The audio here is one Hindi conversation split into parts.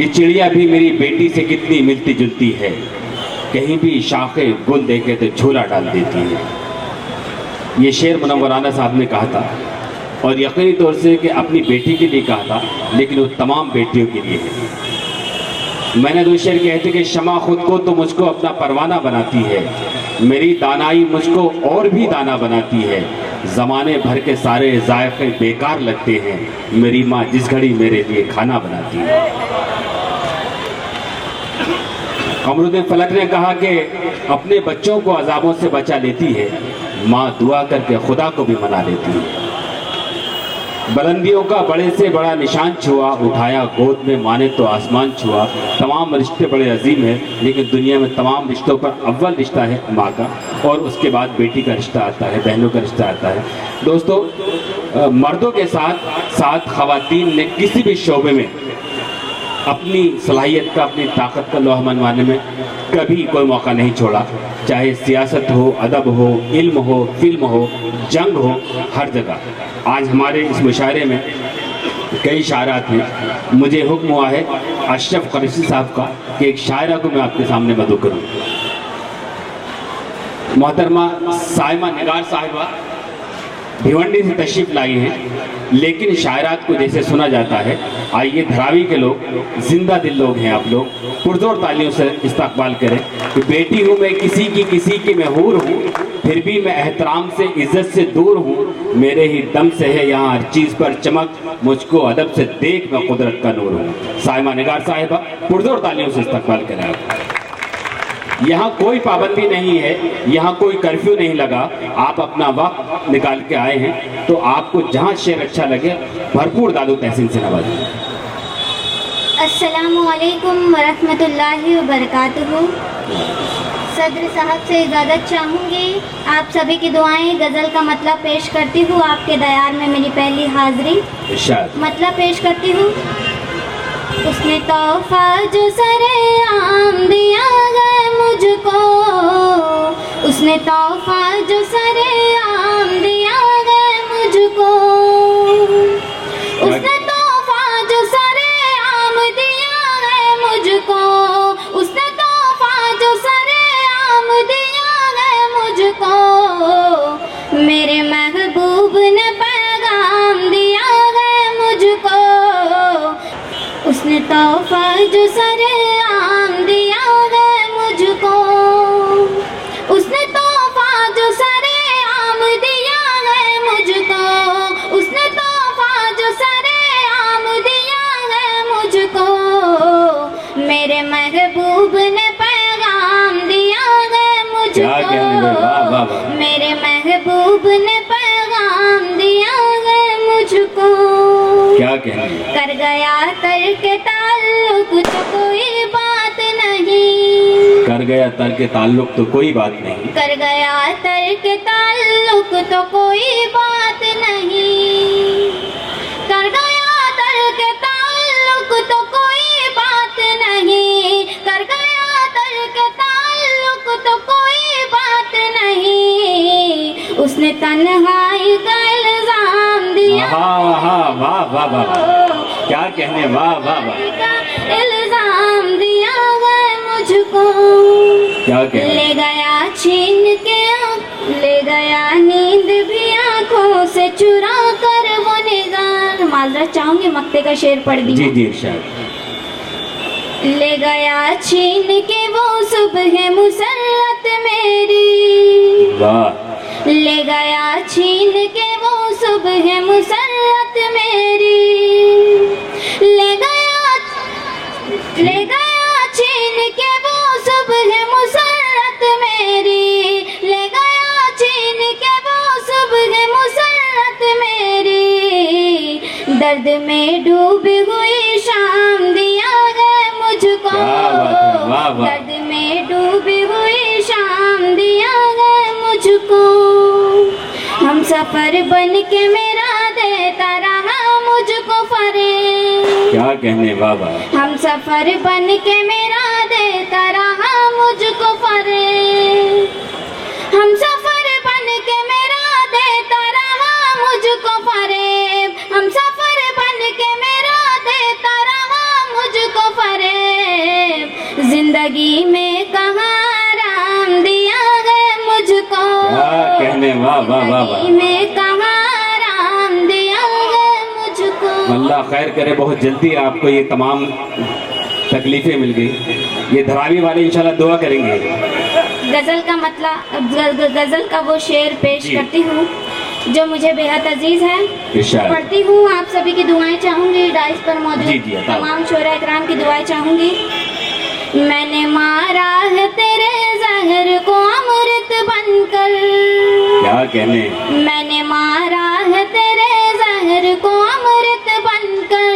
ये चिड़िया भी मेरी बेटी से कितनी मिलती जुलती है, कहीं भी शाखे गुल देखे तो झोला डाल देती है। ये शेर मुनव्वराना साहब ने कहा था और यकीनी तौर से कि अपनी बेटी के लिए कहा था, लेकिन वो तमाम बेटियों के लिए है। मैंने दो शेर कहे थे कि शमा खुद को तो मुझको अपना परवाना बनाती है, मेरी दानाई मुझको और भी दाना बनाती है, ज़माने भर के सारे जायके बेकार लगते हैं, मेरी माँ जिस घड़ी मेरे लिए खाना बनाती है। कमरुद्दीन फलक ने कहा कि अपने बच्चों को अजाबों से बचा लेती है, माँ दुआ करके खुदा को भी मना लेती है। बुलंदियों का बड़े से बड़ा निशान छुआ, उठाया गोद में माँ ने तो आसमान छुआ। तमाम रिश्ते बड़े अजीम हैं, लेकिन दुनिया में तमाम रिश्तों पर अव्वल रिश्ता है माँ का, और उसके बाद बेटी का रिश्ता आता है, बहनों का रिश्ता आता है। दोस्तों, मर्दों के साथ साथ ख़वातीन ने किसी भी शोबे में अपनी सलाहियत का, अपनी ताकत का लोहा मनवाने में कभी कोई मौका नहीं छोड़ा, चाहे सियासत हो, अदब हो, इल्म हो, फिल्म हो, जंग हो, हर जगह। आज हमारे इस मुशायरे में कई शायरात हैं। मुझे हुक्म हुआ है अशरफ कुरैशी साहब का कि एक शायरा को मैं आपके सामने मदऊ करूँ। मोहतरमा साइमा निगार साहिबा भिवंडी से तशरीफ लाई हैं, लेकिन शायरात को जैसे सुना जाता है। आइए धरावी के लोग, जिंदा दिल लोग हैं आप लोग, पुरजोर तालियों से इस्तकबाल करें कि बेटी हूँ मैं किसी की मैं हूर हूँ, फिर भी मैं एहतराम से इज्जत से दूर हूँ, मेरे ही दम से है यहाँ हर चीज़ पर चमक, मुझको अदब से देख मैं कुदरत का नूर हूँ। साइमा निगार साहिबा पुरजोर तालियों से इस्तकबाल करें आप। यहाँ कोई पाबंदी नहीं है, यहाँ कोई कर्फ्यू नहीं लगा, आप अपना वक्त निकाल के आए हैं तो आपको जहाँ शेर अच्छा लगे भरपूर दादू तहसीन से नवाजिए। अस्सलामु अलैकुम वरहमतुल्लाहि वबरकातुहू। सदर साहब से इजाज़त चाहूँगी, आप सभी की दुआएं। गज़ल का मतलब पेश करती हूँ, आपके दयार में मेरी पहली हाज़िरी। मतलब पेश करती हूँ। उसने तोहफा जो सरेआम दिया है मुझको, उसने तोहफा जो सरेआम दिया है मुझको, उसने तोहफा जो सरेआम दिया है मुझको, उसने तोहफा जो सरेआम दिया है मुझको, मेरे महबूब ने पैगाम दिया है मुझको, उसने तोहफा जो सरेआम दिया है मुझको, उसने तोहफा जो सरेआम दिया है मुझको, उसने तोहफा जो सरेआम दिया है मुझको, मेरे महबूब ने पैगाम दिया है मुझको, मेरे महबूब ने पैगाम दिया है मुझको। क्या कहने? कर गया तर्क ताल्लुक तो कोई बात नहीं, कर गया तर्क ताल्लुक तो कोई बात नहीं, कर गया तर्क ताल्लुक तो कोई बात नहीं, कर गया तर्क ताल्लुक तो कोई बात नहीं, कर गया तर्क ताल्लुक तो कोई बात नहीं, उसने तन्हाई का इल्जाम दिया। वाह वाह वाह वाह, क्या कहने, वाह वाह वाह, इल्जाम दिया है मुझको, क्या कहने। ले गया छीन के, ले गया नींद भी आंखों से चुरा कर वो निगाह। माजरत चाहूंगी, मक्ते का शेर पढ़ दी। जी जी इरशाद। ले गया छीन के वो सुबह मुसर्रत मेरी, वाह। ले गया छीन के वो सुबह मुसर्रत मेरी, ले गया छीन के वो सुबह मुसर्रत मेरी, ले गया छीन के वो सुबह मुसर्रत मेरी, दर्द में डूबी हुई शाम दिया है मुझको, दर्द में डूबी हुई शाम दिया है मुझको, हम सफर बन के मेरा देता रहा मुझको फरेब। क्या कहने बाबा। हम सफर बन के मेरा देता रहा मुझको फरेब, हम सफर बन के मेरा देता रहा मुझको फरेब, हम सफर बन के मेरा देता रहा मुझको फरेब। वाह वाह वाह वाह। में कहाँ आराम दिया है मुझको। अल्लाह खैर करे, बहुत जल्दी आपको ये तमाम तकलीफें मिल गई। ये धरावी वाले इंशाल्लाह दुआ करेंगे। गज़ल का मतलब गज़ल का वो शेर पेश जी। करती हूँ जो मुझे बेहद अजीज है। इरशाद। पढ़ती हूँ, आप सभी की दुआएं चाहूंगी, डाइस पर मौजूद जी, जी, अता। तमाम शोरा इकराम की दुआएं चाहूंगी। मैंने मारा है तेरे जहर को अमृत बनकर, क्या कहने। मैंने मारा है तेरे जहर को अमृत बनकर,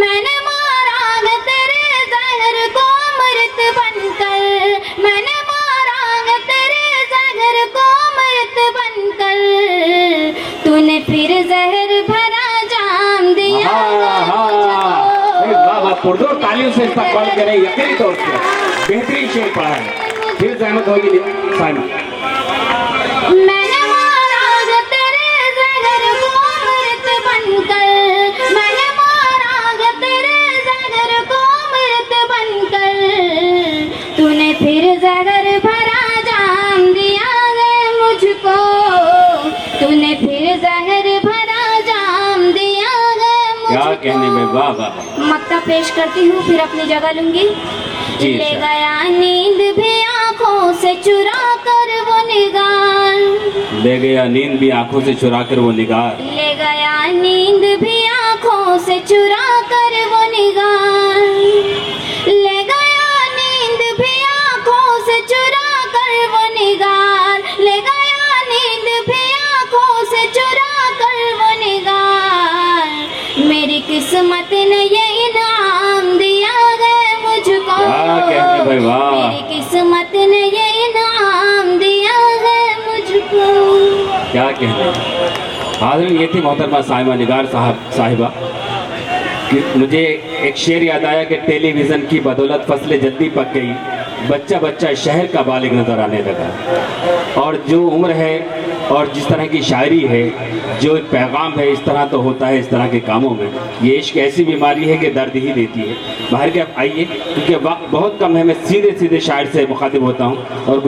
मैंने मारा है तेरे जहर को अमृत बनकर, मैंने मारा है तेरे जहर को अमृत बनकर, तूने फिर जहर भरा जाम दिया हाँ, हाँ। अरे वाह वाह, पुरजोर तालियों से इस्तकबाल करें यकीनी तौर से। बेहतरीन शेर पढ़ा है, फिर जहमत होगी साइमन। मैंने मारा है तेरे जहर को अमृत बनकर, मैंने मारा है तेरे जहर को अमृत बनकर, तूने फिर जहर भरा जाम दिया है मुझको, तूने फिर जहर भरा जाम दिया है क्या मुझको। कहने में, वाह वाह। मक्ता पेश करती हूँ, फिर अपनी जगह लूंगी। जी, ले सर। गया नींद भी आंखों से चुरा कर वो निगार, ले गया नींद भी आंखों से चुरा कर वो निगार, ले गया नींद भी आंखों से चुरा कर वो निगार, ले गया नींद भी आंखों से चुरा कर वो निगार, ले गया नींद भी आंखों से चुरा कर वो निगार, मेरी किस्मत ने ये इनाम दिया है मुझको, क्या कहने भाई, वाह। मेरी किस्मत ने ये इनाम दिया है मुझको। क्या कहने। हाज़रीन, ये थी मोहतरमा साहिबा निगार साहिबा कि मुझे एक शेर याद आया कि टेलीविज़न की बदौलत फसलें जल्दी पक गई, बच्चा बच्चा शहर का बालिग नज़र आने लगा। और जो उम्र है और जिस तरह की शायरी है, जो एक पैगाम है, इस तरह तो होता है इस तरह के कामों में। ये इश्क ऐसी बीमारी है कि दर्द ही देती है। बाहर के आइए, क्योंकि वक्त बहुत कम है, मैं सीधे सीधे शायर से मुखातिब होता हूँ और